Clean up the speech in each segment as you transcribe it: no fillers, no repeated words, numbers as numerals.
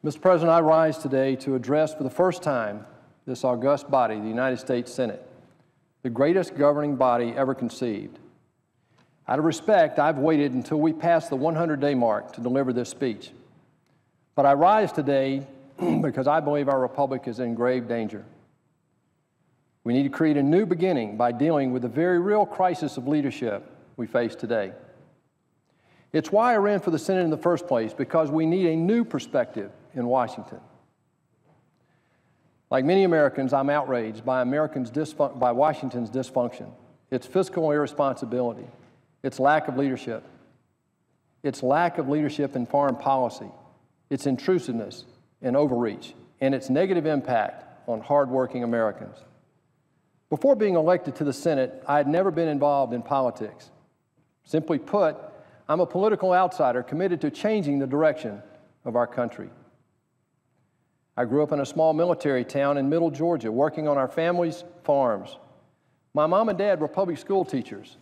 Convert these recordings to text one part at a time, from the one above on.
Mr. President, I rise today to address for the first time this august body, the United States Senate, the greatest governing body ever conceived. Out of respect, I've waited until we pass the 100-day mark to deliver this speech. But I rise today because I believe our republic is in grave danger. We need to create a new beginning by dealing with the very real crisis of leadership we face today. It's why I ran for the Senate in the first place, because we need a new perspective in Washington. Like many Americans, I'm outraged by Washington's dysfunction, its fiscal irresponsibility, its lack of leadership in foreign policy, its intrusiveness and overreach, and its negative impact on hardworking Americans. Before being elected to the Senate, I had never been involved in politics. Simply put, I'm a political outsider committed to changing the direction of our country. I grew up in a small military town in middle Georgia, working on our family's farms. My mom and dad were public school teachers,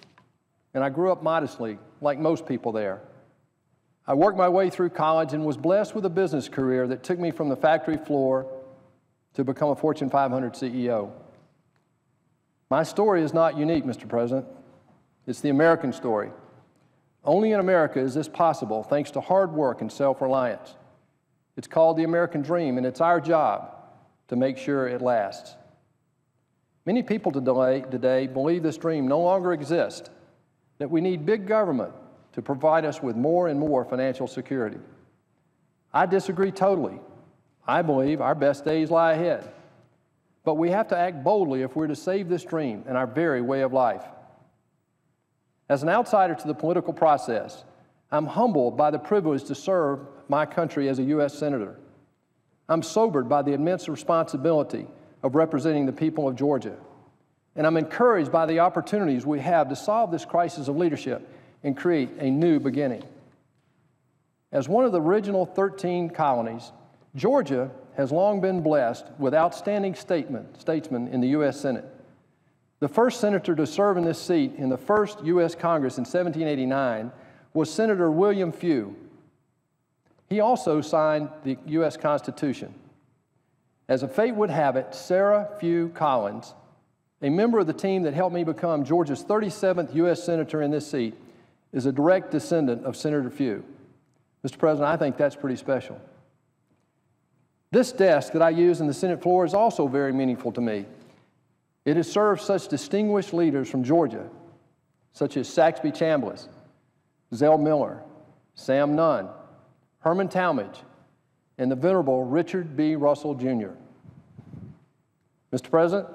and I grew up modestly, like most people there. I worked my way through college and was blessed with a business career that took me from the factory floor to become a Fortune 500 CEO. My story is not unique, Mr. President. It's the American story. Only in America is this possible, thanks to hard work and self-reliance. It's called the American dream, and it's our job to make sure it lasts. Many people today believe this dream no longer exists, that we need big government to provide us with more and more financial security. I disagree totally. I believe our best days lie ahead. But we have to act boldly if we're to save this dream and our very way of life. As an outsider to the political process, I'm humbled by the privilege to serve my country as a U.S. Senator. I'm sobered by the immense responsibility of representing the people of Georgia. And I'm encouraged by the opportunities we have to solve this crisis of leadership and create a new beginning. As one of the original 13 colonies, Georgia has long been blessed with outstanding statesmen in the U.S. Senate. The first senator to serve in this seat in the first U.S. Congress in 1789 was Senator William Few. He also signed the U.S. Constitution. As a fate would have it, Sarah Few Collins, a member of the team that helped me become Georgia's 37th U.S. Senator in this seat, is a direct descendant of Senator Few. Mr. President, I think that's pretty special. This desk that I use in the Senate floor is also very meaningful to me. It has served such distinguished leaders from Georgia, such as Saxby Chambliss, Zell Miller, Sam Nunn, Herman Talmadge, and the venerable Richard B. Russell, Jr. Mr. President,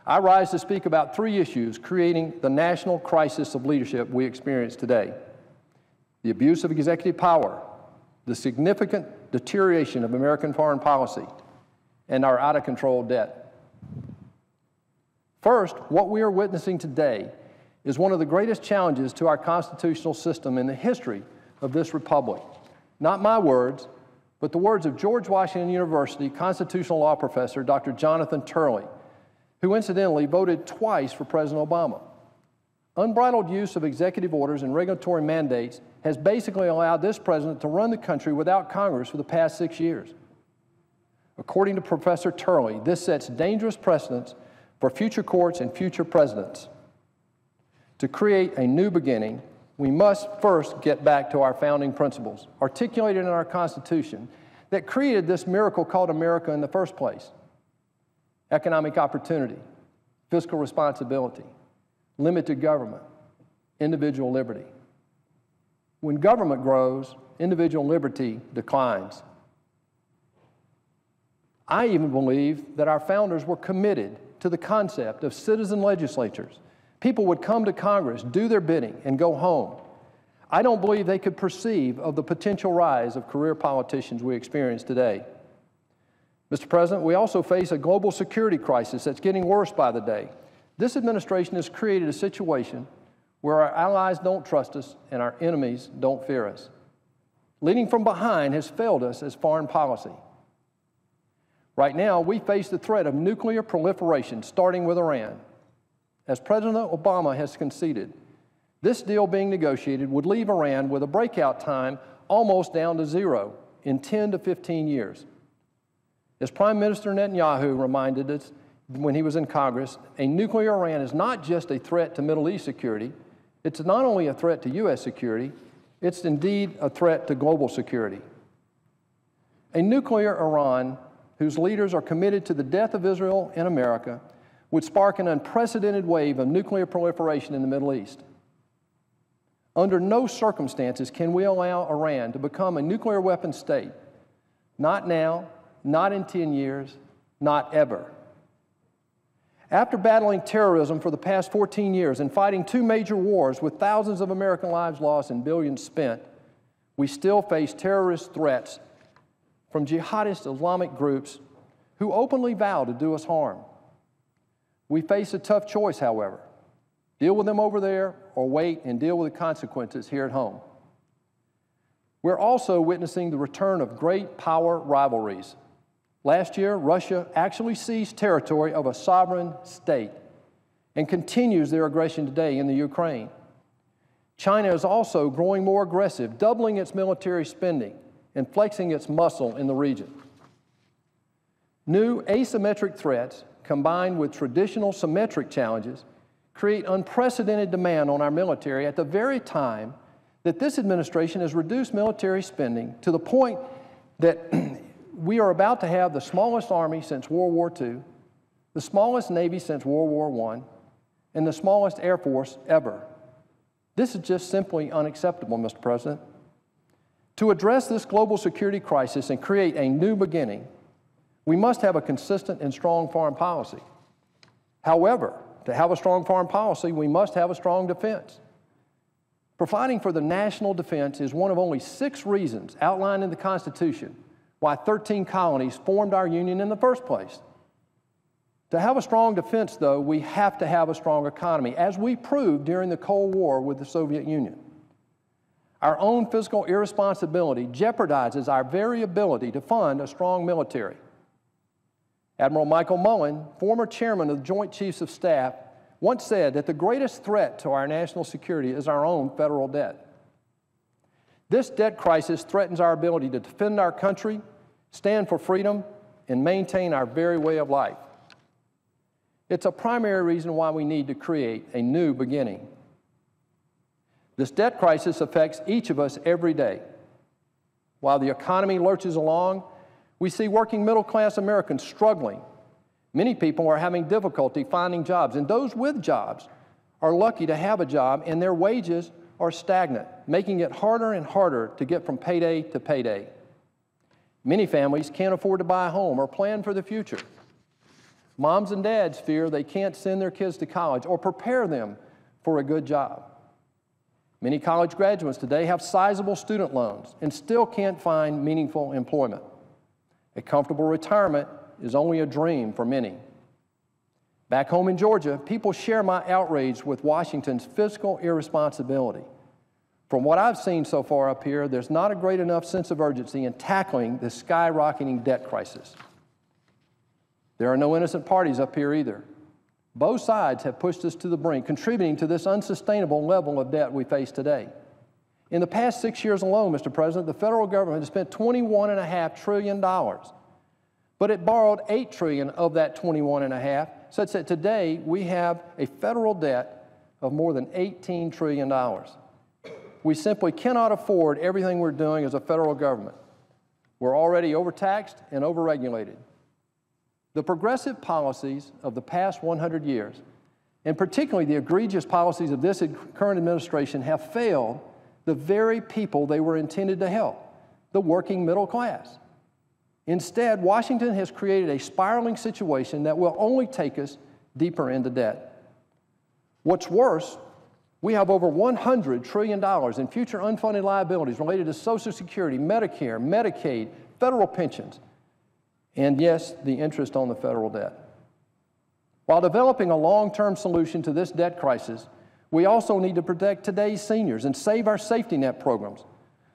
I rise to speak about three issues creating the national crisis of leadership we experience today: the abuse of executive power, the significant deterioration of American foreign policy, and our out-of-control debt. First, what we are witnessing today is one of the greatest challenges to our constitutional system in the history of this republic. Not my words, but the words of George Washington University constitutional law professor Dr. Jonathan Turley, who incidentally voted twice for President Obama. Unbridled use of executive orders and regulatory mandates has basically allowed this president to run the country without Congress for the past 6 years. According to Professor Turley, this sets dangerous precedents for future courts and future presidents. To create a new beginning, we must first get back to our founding principles, articulated in our Constitution, that created this miracle called America in the first place: economic opportunity, fiscal responsibility, limited government, individual liberty. When government grows, individual liberty declines. I even believe that our founders were committed to the concept of citizen legislatures. People would come to Congress, do their bidding, and go home. I don't believe they could perceive of the potential rise of career politicians we experience today. Mr. President, we also face a global security crisis that's getting worse by the day. This administration has created a situation where our allies don't trust us and our enemies don't fear us. Leading from behind has failed us as foreign policy. Right now, we face the threat of nuclear proliferation, starting with Iran. As President Obama has conceded, this deal being negotiated would leave Iran with a breakout time almost down to zero in 10 to 15 years. As Prime Minister Netanyahu reminded us when he was in Congress, a nuclear Iran is not just a threat to Middle East security. It's not only a threat to U.S. security, it's indeed a threat to global security. A nuclear Iran whose leaders are committed to the death of Israel and America would spark an unprecedented wave of nuclear proliferation in the Middle East. Under no circumstances can we allow Iran to become a nuclear weapon state. Not now, not in 10 years, not ever. After battling terrorism for the past 14 years and fighting 2 major wars with thousands of American lives lost and billions spent, we still face terrorist threats from jihadist Islamic groups who openly vow to do us harm. We face a tough choice, however. Deal with them over there or wait and deal with the consequences here at home. We're also witnessing the return of great power rivalries. Last year, Russia actually seized territory of a sovereign state and continues their aggression today in the Ukraine. China is also growing more aggressive, doubling its military spending and flexing its muscle in the region. New asymmetric threats combined with traditional symmetric challenges create unprecedented demand on our military at the very time that this administration has reduced military spending to the point that we are about to have the smallest Army since World War II, the smallest Navy since World War I, and the smallest Air Force ever. This is just simply unacceptable, Mr. President. To address this global security crisis and create a new beginning, we must have a consistent and strong foreign policy. However, to have a strong foreign policy, we must have a strong defense. Providing for the national defense is one of only 6 reasons outlined in the Constitution why 13 colonies formed our union in the first place. To have a strong defense, though, we have to have a strong economy, as we proved during the Cold War with the Soviet Union. Our own fiscal irresponsibility jeopardizes our very ability to fund a strong military. Admiral Michael Mullen, former chairman of the Joint Chiefs of Staff, once said that the greatest threat to our national security is our own federal debt. This debt crisis threatens our ability to defend our country, stand for freedom, and maintain our very way of life. It's a primary reason why we need to create a new beginning. This debt crisis affects each of us every day. While the economy lurches along, we see working middle-class Americans struggling. Many people are having difficulty finding jobs, and those with jobs are lucky to have a job, and their wages are stagnant, making it harder and harder to get from payday to payday. Many families can't afford to buy a home or plan for the future. Moms and dads fear they can't send their kids to college or prepare them for a good job. Many college graduates today have sizable student loans and still can't find meaningful employment. A comfortable retirement is only a dream for many. Back home in Georgia, people share my outrage with Washington's fiscal irresponsibility. From what I've seen so far up here, there's not a great enough sense of urgency in tackling the skyrocketing debt crisis. There are no innocent parties up here either. Both sides have pushed us to the brink, contributing to this unsustainable level of debt we face today. In the past 6 years alone, Mr. President, the federal government has spent $21.5 trillion, but it borrowed $8 trillion of that $21.5, such that today we have a federal debt of more than $18 trillion. We simply cannot afford everything we're doing as a federal government. We're already overtaxed and overregulated. The progressive policies of the past 100 years, and particularly the egregious policies of this current administration, have failed the very people they were intended to help, the working middle class. Instead, Washington has created a spiraling situation that will only take us deeper into debt. What's worse, we have over $100 trillion in future unfunded liabilities related to Social Security, Medicare, Medicaid, federal pensions, and yes, the interest on the federal debt. While developing a long-term solution to this debt crisis, we also need to protect today's seniors and save our safety net programs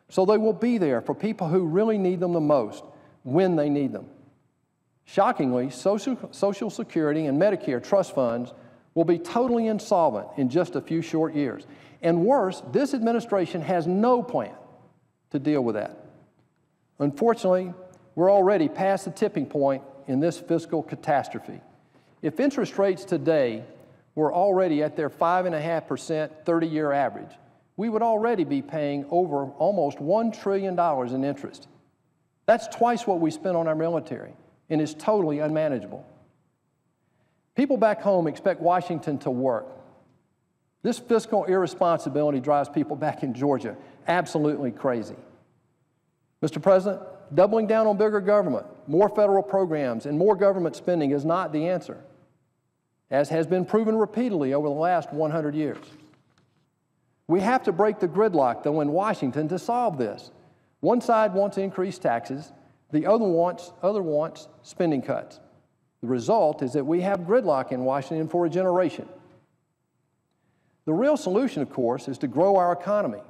so they will be there for people who really need them the most when they need them. Shockingly, Social Security and Medicare trust funds will be totally insolvent in just a few short years. And worse, this administration has no plan to deal with that. Unfortunately, we're already past the tipping point in this fiscal catastrophe. If interest rates today were already at their 5.5% 30-year average, we would already be paying over almost $1 trillion in interest. That's twice what we spend on our military, and is totally unmanageable. People back home expect Washington to work. This fiscal irresponsibility drives people back in Georgia absolutely crazy. Mr. President, doubling down on bigger government, more federal programs, and more government spending is not the answer, as has been proven repeatedly over the last 100 years. We have to break the gridlock, though, in Washington to solve this. One side wants increased taxes, the other wants spending cuts. The result is that we have gridlock in Washington for a generation. The real solution, of course, is to grow our economy.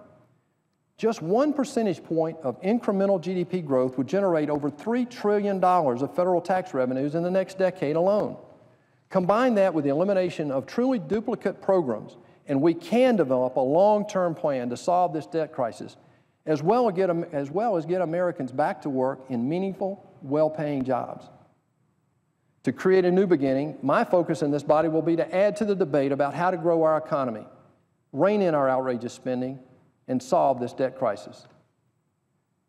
Just 1 percentage point of incremental GDP growth would generate over $3 trillion of federal tax revenues in the next decade alone. Combine that with the elimination of truly duplicate programs, and we can develop a long-term plan to solve this debt crisis, as well as get Americans back to work in meaningful, well-paying jobs. To create a new beginning, my focus in this body will be to add to the debate about how to grow our economy, rein in our outrageous spending, and solve this debt crisis.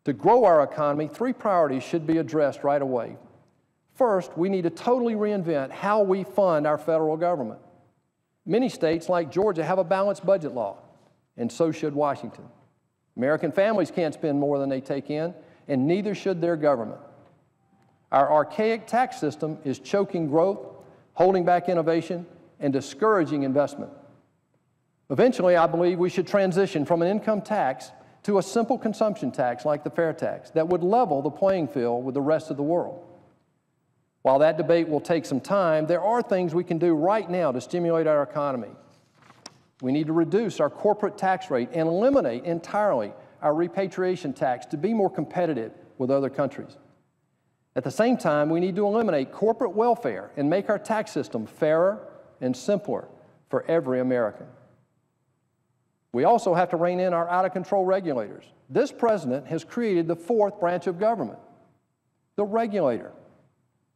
To grow our economy, 3 priorities should be addressed right away. First, we need to totally reinvent how we fund our federal government. Many states, like Georgia, have a balanced budget law, and so should Washington. American families can't spend more than they take in, and neither should their government. Our archaic tax system is choking growth, holding back innovation, and discouraging investment. Eventually, I believe we should transition from an income tax to a simple consumption tax like the fair tax that would level the playing field with the rest of the world. While that debate will take some time, there are things we can do right now to stimulate our economy. We need to reduce our corporate tax rate and eliminate entirely our repatriation tax to be more competitive with other countries. At the same time, we need to eliminate corporate welfare and make our tax system fairer and simpler for every American. We also have to rein in our out-of-control regulators. This president has created the 4th branch of government, the regulator,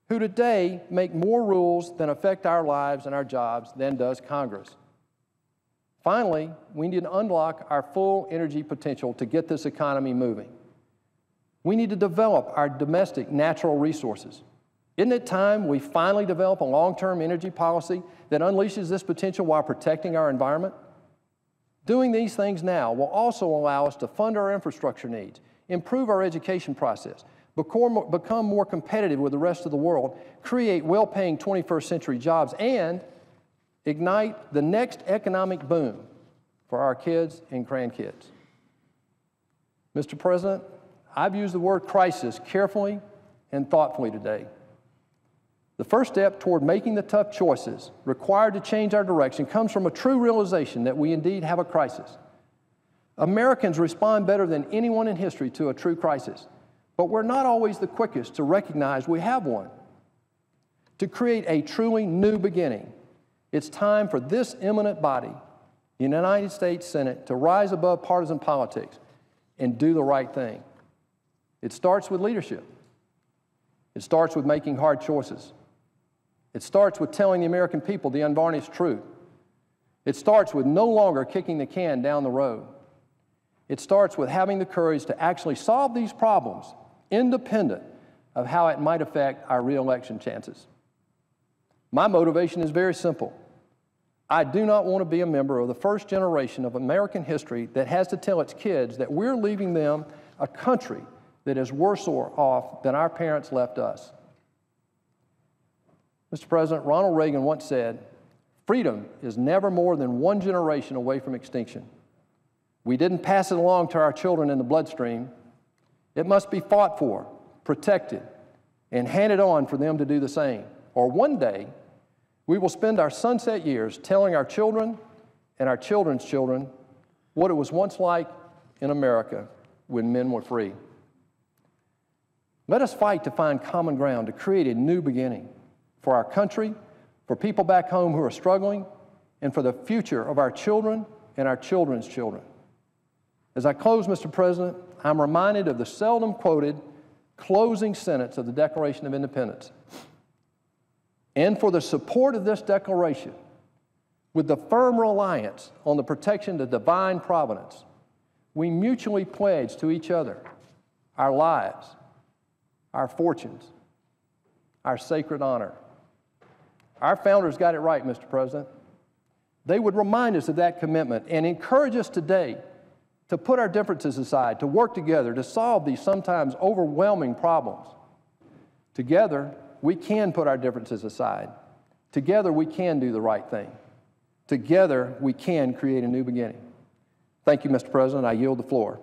who today make more rules that affect our lives and our jobs than does Congress. Finally, we need to unlock our full energy potential to get this economy moving. We need to develop our domestic natural resources. Isn't it time we finally develop a long-term energy policy that unleashes this potential while protecting our environment? Doing these things now will also allow us to fund our infrastructure needs, improve our education process, become more competitive with the rest of the world, create well-paying 21st century jobs, and ignite the next economic boom for our kids and grandkids. Mr. President, I've used the word crisis carefully and thoughtfully today. The first step toward making the tough choices required to change our direction comes from a true realization that we indeed have a crisis. Americans respond better than anyone in history to a true crisis, but we're not always the quickest to recognize we have one. To create a truly new beginning, it's time for this eminent body, the United States Senate, to rise above partisan politics and do the right thing. It starts with leadership. It starts with making hard choices. It starts with telling the American people the unvarnished truth. It starts with no longer kicking the can down the road. It starts with having the courage to actually solve these problems independent of how it might affect our re-election chances. My motivation is very simple. I do not want to be a member of the first generation of American history that has to tell its kids that we're leaving them a country that is worse off than our parents left us. Mr. President, Ronald Reagan once said, "Freedom is never more than one generation away from extinction. We didn't pass it along to our children in the bloodstream. It must be fought for, protected, and handed on for them to do the same. Or one day, we will spend our sunset years telling our children and our children's children what it was once like in America when men were free." Let us fight to find common ground to create a new beginning for our country, for people back home who are struggling, and for the future of our children and our children's children. As I close, Mr. President, I'm reminded of the seldom quoted closing sentence of the Declaration of Independence, and for the support of this declaration, with the firm reliance on the protection of divine providence, we mutually pledge to each other our lives, our fortunes, our sacred honor. Our founders got it right, Mr. President. They would remind us of that commitment and encourage us today to put our differences aside, to work together, to solve these sometimes overwhelming problems. Together, we can put our differences aside. Together, we can do the right thing. Together, we can create a new beginning. Thank you, Mr. President. I yield the floor.